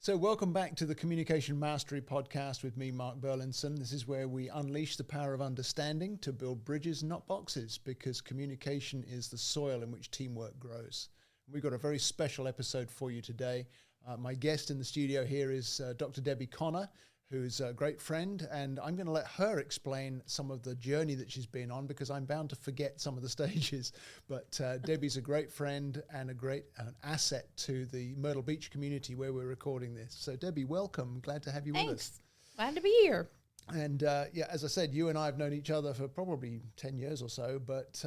So welcome back to the Communication Mastery Podcast with me, Mark Burlinson. This is where we unleash the power of understanding to build bridges, not boxes, because communication is the soil in which teamwork grows. We've got a very special episode for you today. My guest in the studio here is Dr. Debbie Connor, who's a great friend, and I'm going to let her explain some of the journey that she's been on because I'm bound to forget some of the stages. But Debbie's a great friend and an asset to the Myrtle Beach community where we're recording this. So Debbie, welcome. Glad to have you with us. Glad to be here. And as I said, you and I have known each other for probably 10 years or so, but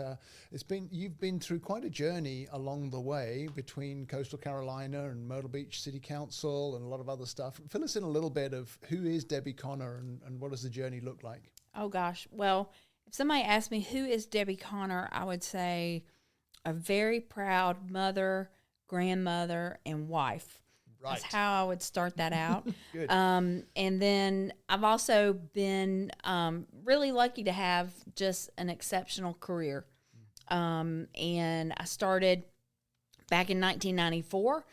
you've been through quite a journey along the way between Coastal Carolina and Myrtle Beach City Council and a lot of other stuff. Fill us in a little bit of who is Debbie Connor and what does the journey look like? Oh, gosh. Well, if somebody asked me who is Debbie Connor, I would say a very proud mother, grandmother, and wife. Right. That's how I would start that out. Good. And then I've also been really lucky to have just an exceptional career. And I started back in 1994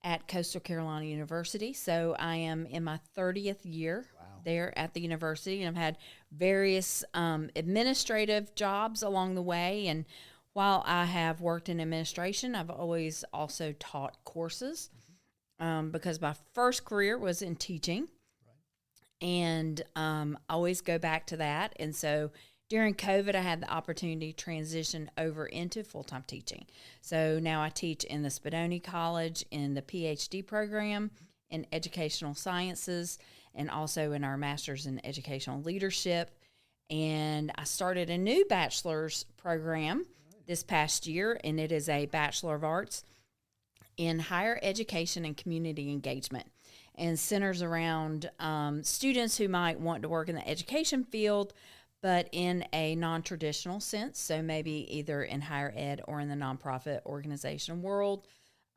at Coastal Carolina University. So I am in my 30th year there at the university. And I've had various administrative jobs along the way. And while I have worked in administration, I've always also taught courses. Because my first career was in teaching, and I always go back to that. And so during COVID, I had the opportunity to transition over into full-time teaching. So now I teach in the Spadoni College in the PhD program in educational sciences and also in our master's in educational leadership. And I started a new bachelor's program this past year, and it is a Bachelor of Arts in higher education and community engagement, and centers around students who might want to work in the education field, but in a non-traditional sense. So maybe either in higher ed or in the nonprofit organization world.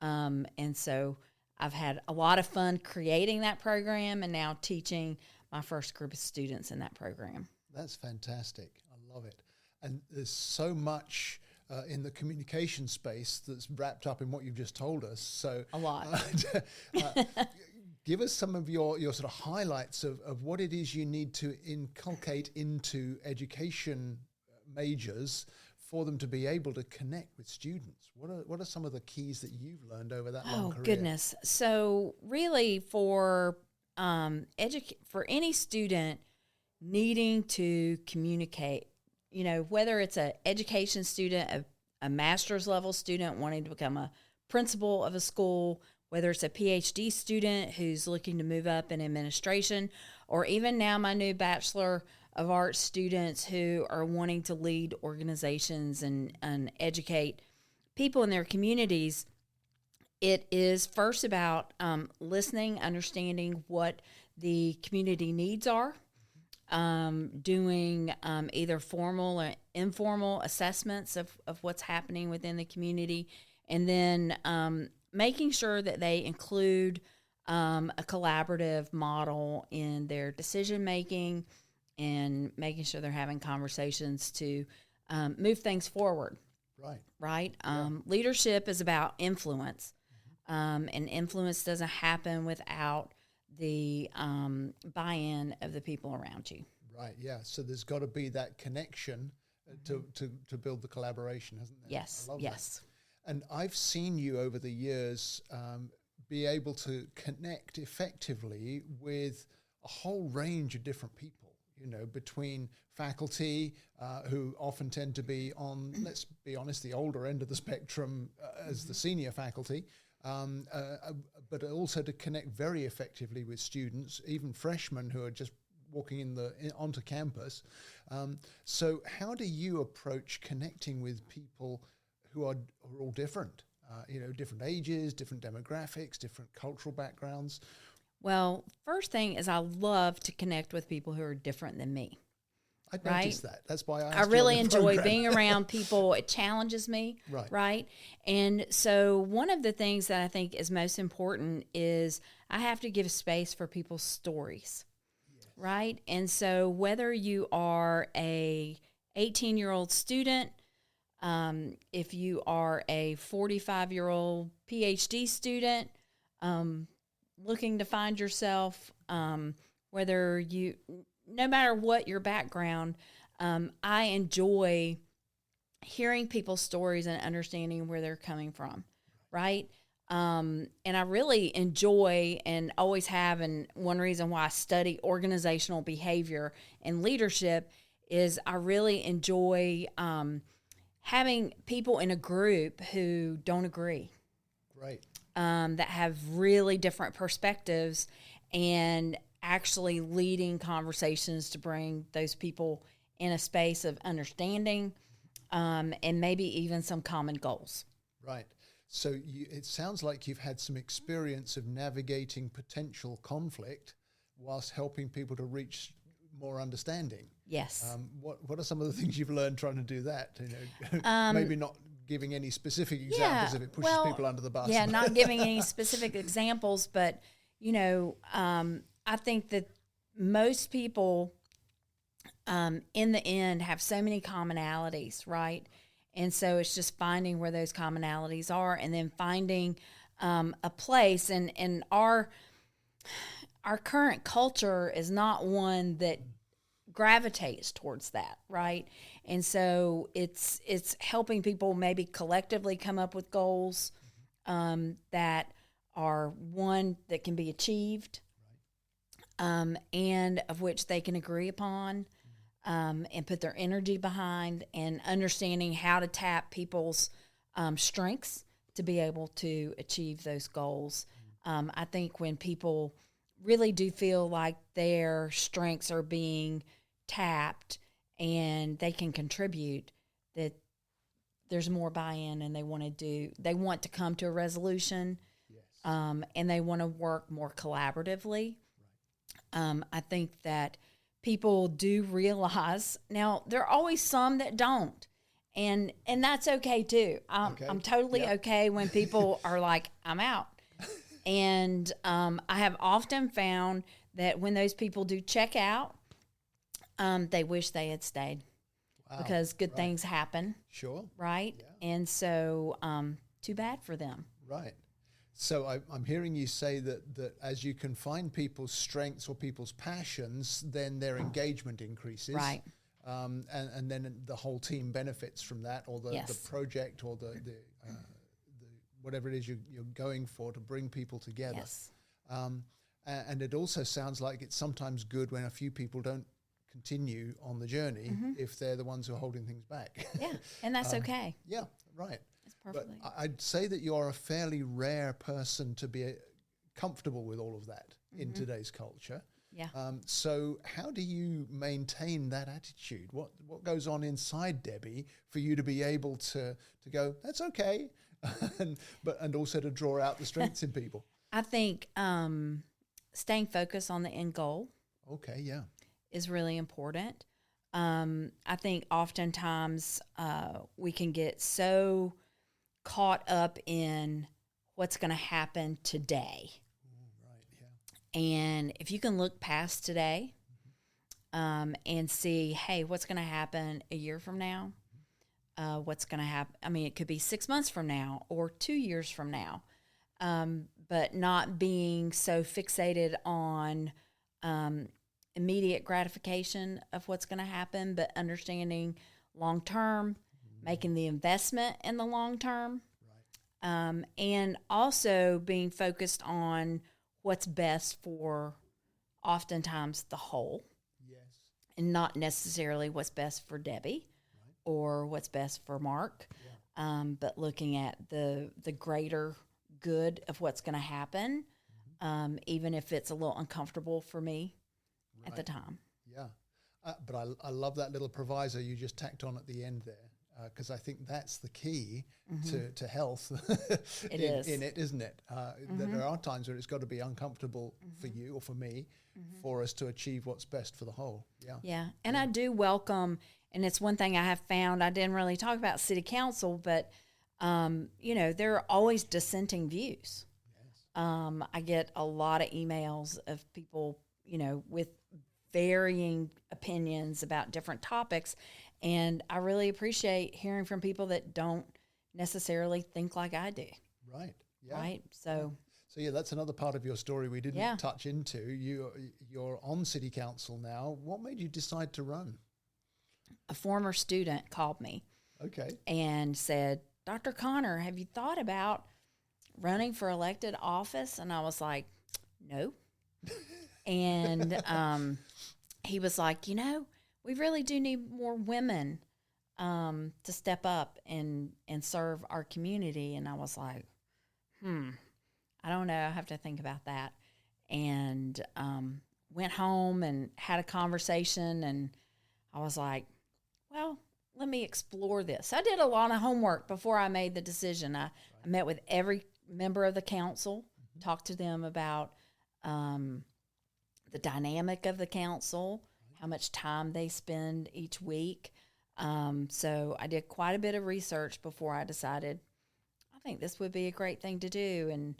And so I've had a lot of fun creating that program and now teaching my first group of students in that program. That's fantastic. I love it. And there's so much in the communication space that's wrapped up in what you've just told us. So a lot. Give us some of your sort of highlights of what it is you need to inculcate into education majors for them to be able to connect with students. What are some of the keys that you've learned over that long career? Oh, goodness. So really for any student needing to communicate, whether it's an education student, a master's level student wanting to become a principal of a school, whether it's a PhD student who's looking to move up in administration, or even now my new Bachelor of Arts students who are wanting to lead organizations and educate people in their communities. It is first about listening, understanding what the community needs are, doing either formal or informal assessments of what's happening within the community, and then making sure that they include a collaborative model in their decision making and making sure they're having conversations to move things forward. Right? Leadership is about influence, and influence doesn't happen without the buy-in of the people around you. Right, yeah. So there's got to be that connection to build the collaboration, hasn't there? Yes, yes. That. And I've seen you over the years be able to connect effectively with a whole range of different people, between faculty who often tend to be on, let's be honest, the older end of the spectrum as the senior faculty, but also to connect very effectively with students, even freshmen who are just walking onto campus. So how do you approach connecting with people who are all different, different ages, different demographics, different cultural backgrounds? Well, first thing is I love to connect with people who are different than me. I noticed that. That's why I really enjoy being around people. It challenges me, right? And so one of the things that I think is most important is I have to give space for people's stories, right? And so whether you are a 18-year-old student, if you are a 45-year-old PhD student, looking to find yourself, whether you, no matter what your background, I enjoy hearing people's stories and understanding where they're coming from, right? And I really enjoy and always have, and one reason why I study organizational behavior and leadership is I really enjoy having people in a group who don't agree. Right. That have really different perspectives and actually leading conversations to bring those people in a space of understanding and maybe even some common goals. Right. So it sounds like you've had some experience of navigating potential conflict whilst helping people to reach more understanding. Yes. What are some of the things you've learned trying to do that? You know, maybe not giving any specific examples if it pushes people under the bus. Yeah, not giving any specific examples, but, you know, I think that most people in the end have so many commonalities, right? And so it's just finding where those commonalities are and then finding a place. And our current culture is not one that gravitates towards that, right? And so it's helping people maybe collectively come up with goals that are one that can be achieved and of which they can agree upon and put their energy behind, and understanding how to tap people's strengths to be able to achieve those goals. I think when people really do feel like their strengths are being tapped and they can contribute, that there's more buy-in and they want to come to a resolution. Yes. And they want to work more collaboratively. Right. I think that people do realize, now there are always some that don't, and that's okay too. I'm totally okay when people are like, I'm out. And I have often found that when those people do check out, they wish they had stayed. Wow. Because good things happen. Sure. Right? Yeah. And so too bad for them. Right. So I'm hearing you say that as you can find people's strengths or people's passions, then their engagement increases. Right. And then the whole team benefits from that, or the project, or the whatever it is you're going for to bring people together. Yes. And it also sounds like it's sometimes good when a few people don't continue on the journey if they're the ones who are holding things back. Yeah, and that's okay. Yeah, right. That's perfectly. But I'd say that you're a fairly rare person to be comfortable with all of that in today's culture. Yeah. So how do you maintain that attitude? What goes on inside Debbie for you to be able to go, that's okay, and also to draw out the strengths in people? I think staying focused on the end goal. Okay, yeah. Is really important. I think oftentimes we can get so caught up in what's going to happen today. Right, yeah. And if you can look past today and see, hey, what's going to happen a year from now? What's going to happen? I mean, it could be 6 months from now or 2 years from now, but not being so fixated on immediate gratification of what's going to happen, but understanding long term, making the investment in the long term, right. And also being focused on what's best for oftentimes the whole, yes, and not necessarily what's best for Debbie, right, or what's best for Mark, yeah. But looking at the greater good of what's going to happen, even if it's a little uncomfortable for me. Right. At the time. Yeah. But I love that little proviso you just tacked on at the end there, because I think that's the key to health in it, isn't it? That there are times where it's got to be uncomfortable for you or for me for us to achieve what's best for the whole. Yeah. Yeah. And I do welcome, and it's one thing I have found, I didn't really talk about city council, but, there are always dissenting views. Yes. I get a lot of emails of people, with varying opinions about different topics. And I really appreciate hearing from people that don't necessarily think like I do. Right. Yeah. Right. So So yeah, that's another part of your story we didn't touch into. You're on city council now. What made you decide to run? A former student called me. Okay. And said, Dr. Connor, have you thought about running for elected office? And I was like, no. And he was like, we really do need more women to step up and serve our community. And I was like, I don't know. I have to think about that. And went home and had a conversation, and I was like, well, let me explore this. I did a lot of homework before I made the decision. I met with every member of the council, talked to them about the dynamic of the council, how much time they spend each week. So I did quite a bit of research before I decided, I think this would be a great thing to do. And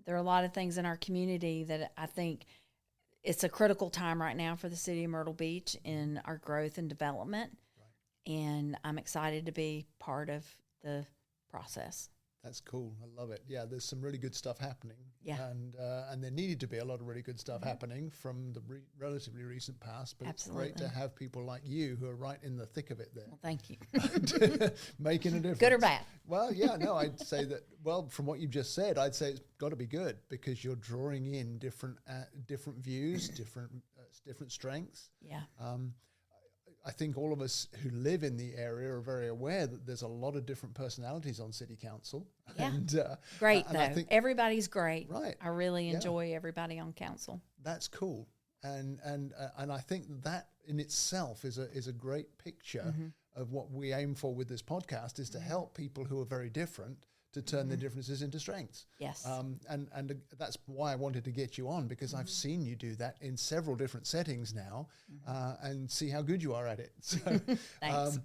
there are a lot of things in our community that I think it's a critical time right now for the city of Myrtle Beach in our growth and development. And I'm excited to be part of the process. That's cool. I love it. Yeah, there's some really good stuff happening. Yeah. And there needed to be a lot of really good stuff happening from the relatively recent past. But Absolutely. It's great to have people like you who are right in the thick of it there. Well, thank you. Making a difference. Good or bad? Well, yeah, no, I'd say that, well, from what you've just said, I'd say it's got to be good because you're drawing in different views, different strengths. Yeah. I think all of us who live in the area are very aware that there's a lot of different personalities on city council. Yeah. And, great, and though. I think, everybody's great. Right. I really enjoy everybody on council. That's cool. And I think that in itself is a great picture of what we aim for with this podcast, is to help people who are very different to turn their differences into strengths. Yes. And that's why I wanted to get you on, because I've seen you do that in several different settings now, and see how good you are at it. So, Thanks.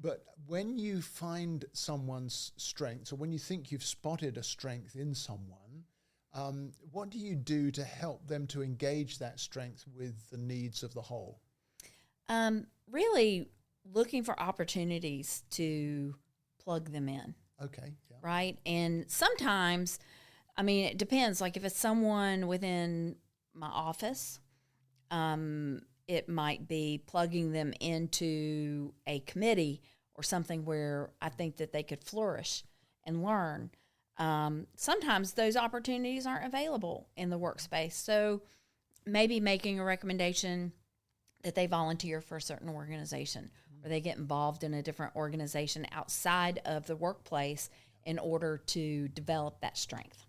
but when you find someone's strengths, or when you think you've spotted a strength in someone, what do you do to help them to engage that strength with the needs of the whole? Really looking for opportunities to plug them in. Okay. Yeah. Right. And sometimes, I mean, it depends. Like if it's someone within my office, it might be plugging them into a committee or something where I think that they could flourish and learn. Sometimes those opportunities aren't available in the workspace. So maybe making a recommendation that they volunteer for a certain organization, or they get involved in a different organization outside of the workplace in order to develop that strength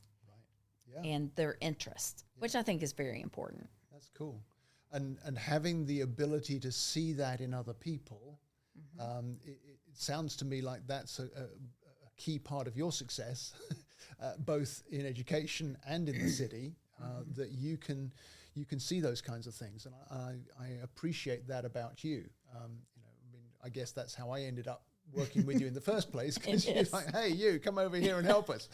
and their interest, which I think is very important. That's cool. And having the ability to see that in other people, it sounds to me like that's a key part of your success, both in education and in the city, that you can see those kinds of things. And I appreciate that about you. I guess that's how I ended up working with you in the first place, because you're like, hey, you come over here and help us.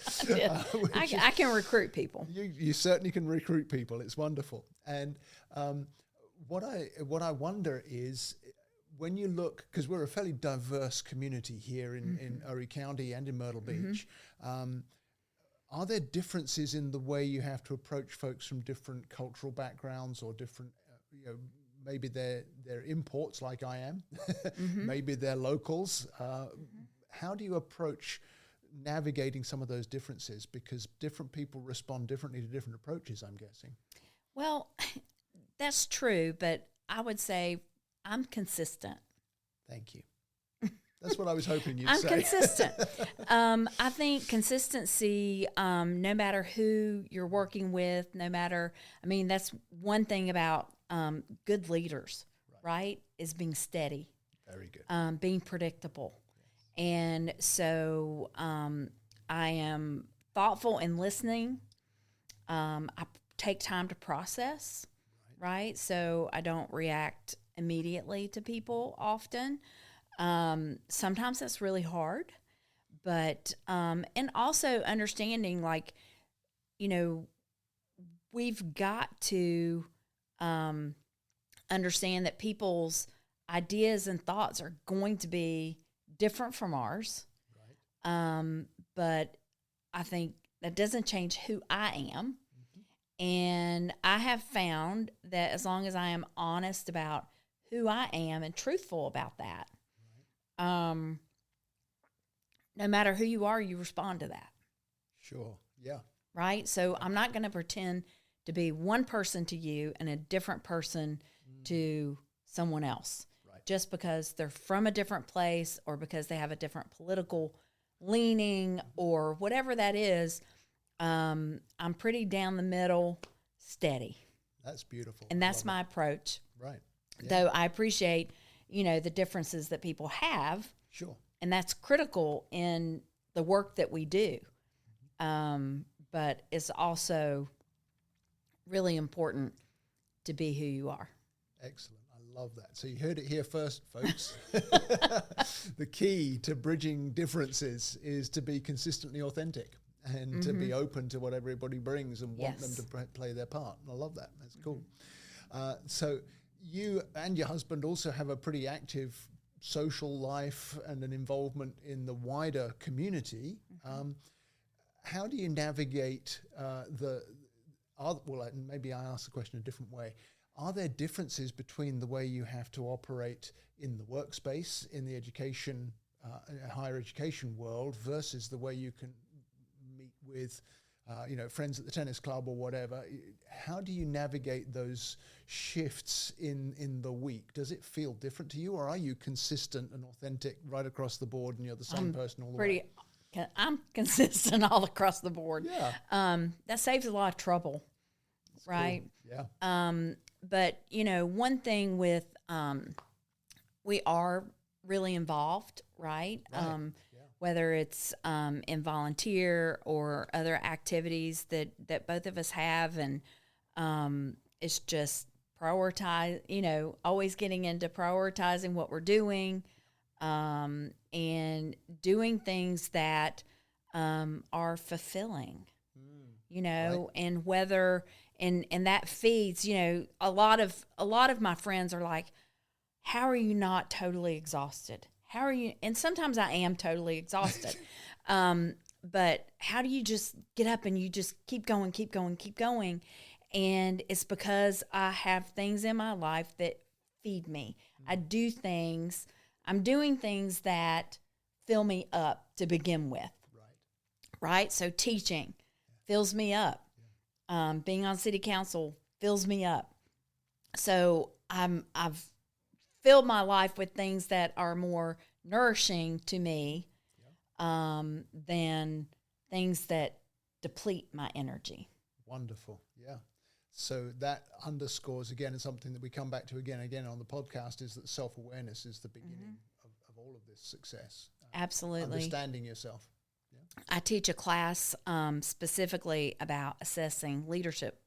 I can recruit people. You certainly can recruit people. It's wonderful. And what I wonder is, when you look, because we're a fairly diverse community here in Erie County and in Myrtle Beach, are there differences in the way you have to approach folks from different cultural backgrounds, or different, maybe they're imports like I am, maybe they're locals. How do you approach navigating some of those differences? Because different people respond differently to different approaches, I'm guessing. Well, that's true, but I would say I'm consistent. Thank you. That's what I was hoping you'd I'm say. consistent. I think consistency, no matter who you're working with, that's one thing about good leaders, right? Is being steady. Very good. Being predictable. And so I am thoughtful in listening. I take time to process, right? So I don't react immediately to people often. Sometimes that's really hard, but, and also understanding, like, we've got to, understand that people's ideas and thoughts are going to be different from ours. Right. But I think that doesn't change who I am. And I have found that as long as I am honest about who I am and truthful about that, no matter who you are, you respond to that. Sure. Yeah. Right? So I'm not going to pretend to be one person to you and a different person to someone else. Right. Just because they're from a different place or because they have a different political leaning or whatever that is. I'm pretty down the middle, steady. That's beautiful. And that's my approach. Right. Yeah. Though I appreciate, the differences that people have. Sure. And that's critical in the work that we do. But it's also really important to be who you are. Excellent. I love that. So you heard it here first, folks. The key to bridging differences is to be consistently authentic and to be open to what everybody brings and want them to play their part. And I love that. That's cool. So you and your husband also have a pretty active social life and an involvement in the wider community. How do you navigate maybe I ask the question a different way. Are there differences between the way you have to operate in the workspace, in the education, higher education world versus the way you can meet with, friends at the tennis club or whatever? How do you navigate those shifts in the week? Does it feel different to you, or are you consistent and authentic right across the board and you're the same person all the way? I'm consistent all across the board. Yeah. That saves a lot of trouble, that's right? Cool. Yeah. But, one thing with, we are really involved, right? Whether it's in volunteer or other activities that both of us have. And it's just prioritize, always getting into prioritizing what we're doing and doing things that are fulfilling, Right. and whether and that feeds, a lot of my friends are like, how are you not totally exhausted? How are you? And sometimes I am totally exhausted. But how do you just get up and you just keep going, keep going, keep going? And it's because I have things in my life that feed me. I'm doing things that fill me up to begin with. Right? So teaching fills me up. Being on city council fills me up. So I've filled my life with things that are more nourishing to me than things that deplete my energy. Wonderful. Yeah. So that underscores, again, and something that we come back to again and again on the podcast, is that self-awareness is the beginning of all of this success. Absolutely. Understanding yourself. Yeah. I teach a class specifically about assessing leadership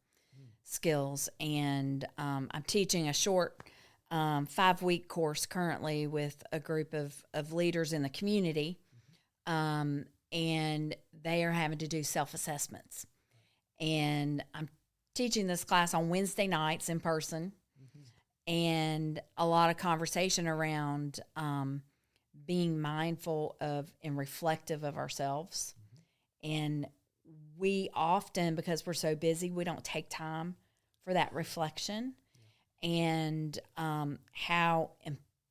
skills, and I'm teaching a short 5-week course currently with a group of leaders in the community, and they are having to do self-assessments. And I'm teaching this class on Wednesday nights in person, and a lot of conversation around being mindful of and reflective of ourselves. And we often, because we're so busy, we don't take time for that reflection. And how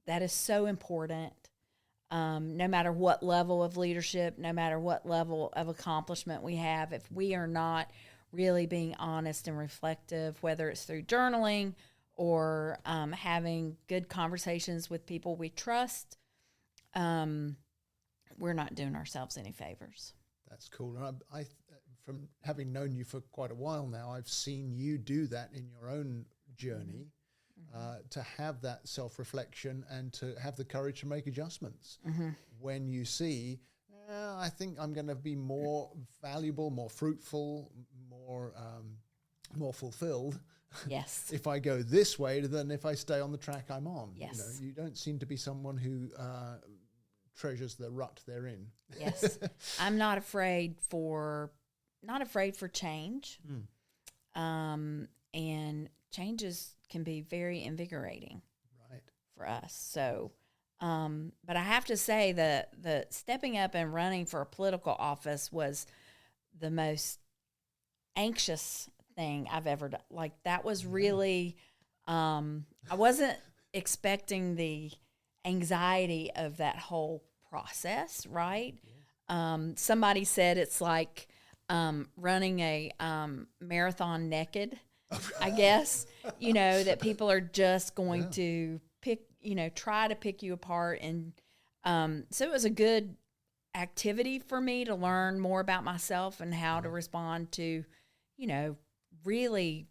that is so important, no matter what level of leadership, no matter what level of accomplishment we have, if we are not really being honest and reflective, whether it's through journaling or having good conversations with people we trust, we're not doing ourselves any favors. That's cool. And I from having known you for quite a while now, I've seen you do that in your own journey, to have that self-reflection and to have the courage to make adjustments when you see, I think I'm going to be more valuable, more fruitful, more fulfilled. Yes. If I go this way than if I stay on the track I'm on. Yes. You don't seem to be someone who treasures the rut they're in. Yes. I'm not afraid for change. And changes can be very invigorating. Right. For us. So, but I have to say that the stepping up and running for a political office was the most anxious thing I've ever done. Like that was really, I wasn't expecting the anxiety of that whole process, right? Somebody said it's like running a marathon naked, I guess, that people are just going to try to pick you apart. And so it was a good activity for me to learn more about myself and how to respond to, really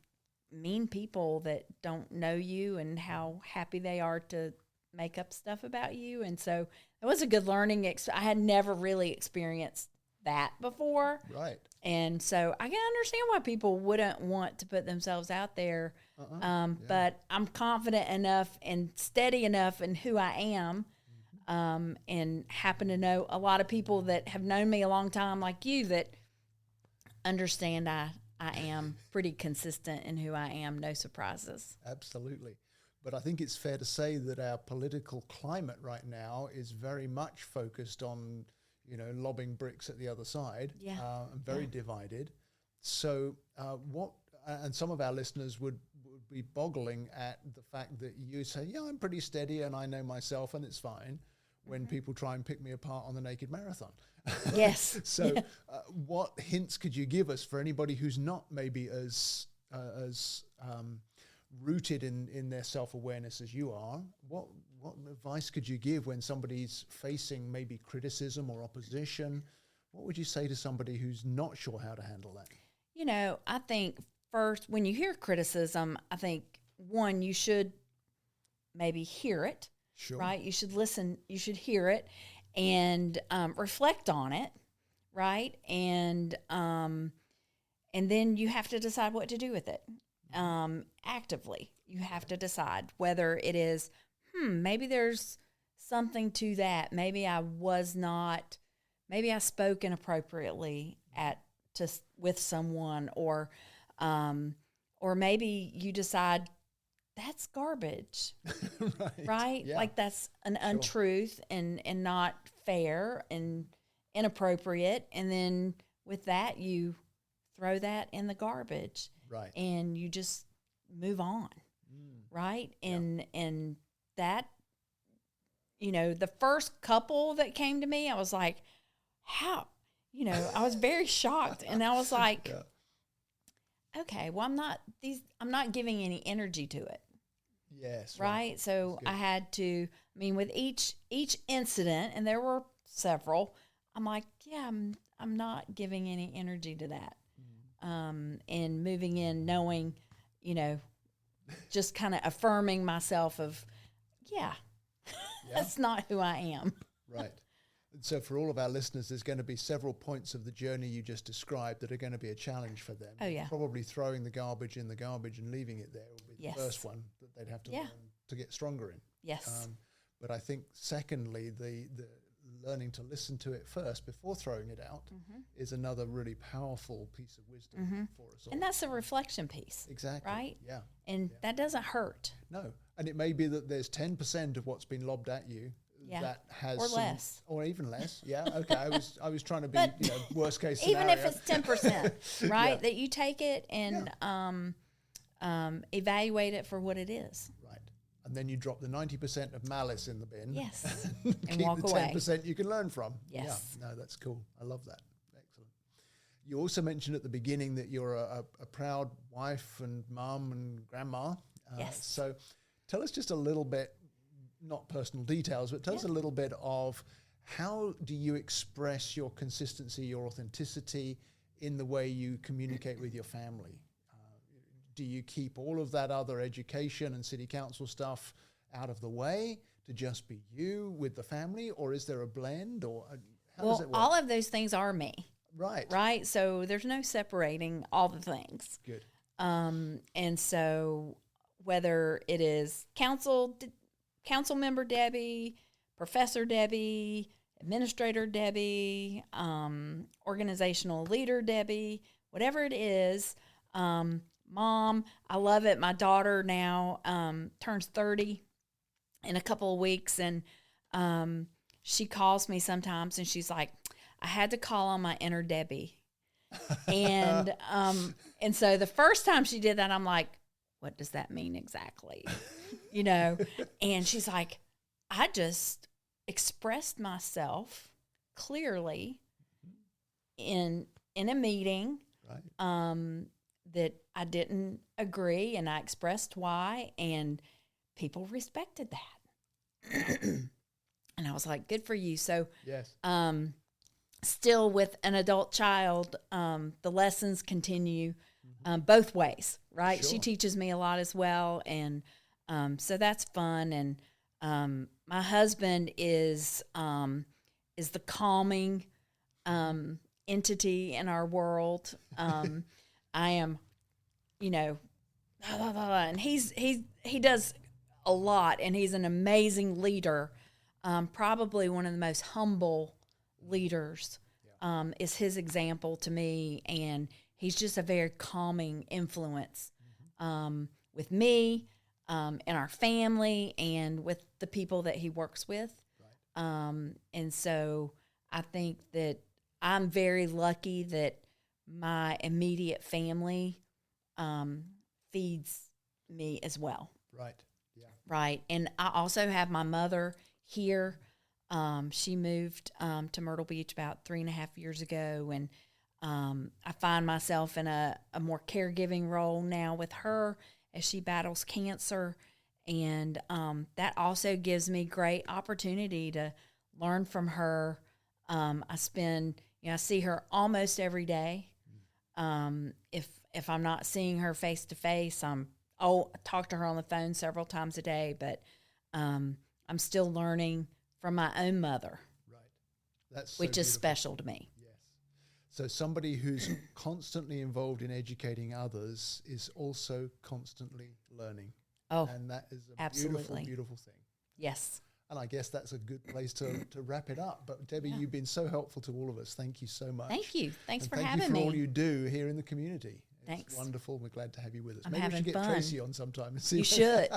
mean people that don't know you and how happy they are to make up stuff about you. And so it was a good learning. I had never really experienced that before. Right. And so I can understand why people wouldn't want to put themselves out there. But I'm confident enough and steady enough in who I am, and happen to know a lot of people that have known me a long time like you that understand I am pretty consistent in who I am. No surprises. Absolutely. But I think it's fair to say that our political climate right now is very much focused on, lobbing bricks at the other side, and very divided. So and some of our listeners would be boggling at the fact that you say, yeah, I'm pretty steady and I know myself and it's fine, when people try and pick me apart on the naked marathon. Yes. So what hints could you give us for anybody who's not maybe as rooted in their self-awareness as you are? What advice could you give when somebody's facing maybe criticism or opposition? What would you say to somebody who's not sure how to handle that? I think first, when you hear criticism, I think, one, you should maybe hear it, Sure. right? You should listen, you should hear it and reflect on it, right? And then you have to decide what to do with it. Actively, you have to decide whether it is, maybe there's something to that. Maybe I spoke inappropriately with someone, or maybe you decide that's garbage, right? Yeah. Like that's an untruth and not fair and inappropriate. And then with that, you throw that in the garbage. Right. And you just move on. Right. And that, the first couple that came to me, I was like, how? I was very shocked. And I was like, okay, well, I'm not giving any energy to it. Yes. Right. So I had to, with each incident, and there were several, I'm like, yeah, I'm not giving any energy to that. And moving in, knowing, just kind of affirming myself of, that's not who I am. Right. And so for all of our listeners, there's going to be several points of the journey you just described that are going to be a challenge for them. Oh, yeah. Probably throwing the garbage in the garbage and leaving it there will be the first one that they'd have to learn to get stronger in. Yes. But I think secondly, the learning to listen to it first before throwing it out is another really powerful piece of wisdom for us all. And that's a reflection piece. Exactly. Right? Yeah. And that doesn't hurt. No. And it may be that there's 10% of what's been lobbed at you that has less. Or even less. Yeah. Okay. I was trying to be, worst case Even scenario. if it's 10%, right? That you take it and evaluate it for what it is. Right. And then you drop the 90% of malice in the bin. Yes. and keep walk the 10% away. you can learn from. Yes. Yeah. No, that's cool. I love that. Excellent. You also mentioned at the beginning that you're a proud wife and mum and grandma. Yes. So tell us just a little bit, not personal details, but tell us a little bit of how do you express your consistency, your authenticity in the way you communicate with your family? Do you keep all of that other education and city council stuff out of the way to just be you with the family, or is there a blend, or how does it work? All of those things are me. Right. Right. So there's no separating all the things. Good. And so whether it is council member Debbie, Professor Debbie, Administrator Debbie, organizational leader Debbie, whatever it is, Mom, I love it. My daughter now turns 30 in a couple of weeks, and she calls me sometimes, and she's like, I had to call on my inner Debbie And so the first time she did that, I'm like, what does that mean exactly? You know? And she's like, I just expressed myself clearly in a meeting, Right. that I didn't agree, and I expressed why, and people respected that. And I was like, good for you. So Yes. still with an adult child, the lessons continue both ways, right? Sure. She teaches me a lot as well, and so that's fun. And my husband is the calming entity in our world. I am, you know, blah, blah, blah, and he does a lot, and he's an amazing leader. Probably one of the most humble leaders is his example to me, and he's just a very calming influence with me, in our family, and with the people that he works with. Right. And so I think that I'm very lucky that my immediate family feeds me as well. Right. Yeah. Right. And I also have my mother here. She moved to Myrtle Beach about 3.5 years ago, and I find myself in a more caregiving role now with her as she battles cancer. And that also gives me great opportunity to learn from her. I see her almost every day. If I'm not seeing her face to face, I talk to her on the phone several times a day, but I'm still learning from my own mother. Right. That's which is beautiful. special to me. Yes. So somebody who's constantly involved in educating others is also constantly learning. Oh, and that is a absolutely. beautiful thing. Yes. And I guess that's a good place to wrap it up. But Debbie, you've been so helpful to all of us. Thank you so much. Thank you. Thanks for having having me. Thank you for me. all you do here in the community. Thanks. It's wonderful. We're glad to have you with us. I'm Maybe we having should get fun. Tracy on sometime and see. You should.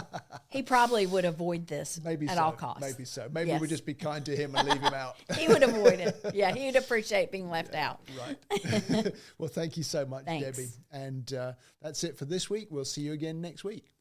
He probably would avoid this at all costs. Maybe so. Maybe Yes. we'll just be kind to him and leave him out. He would avoid it. Yeah, he would appreciate being left out. Right. Well, thank you so much, Thanks. Debbie. And that's it for this week. We'll see you again next week.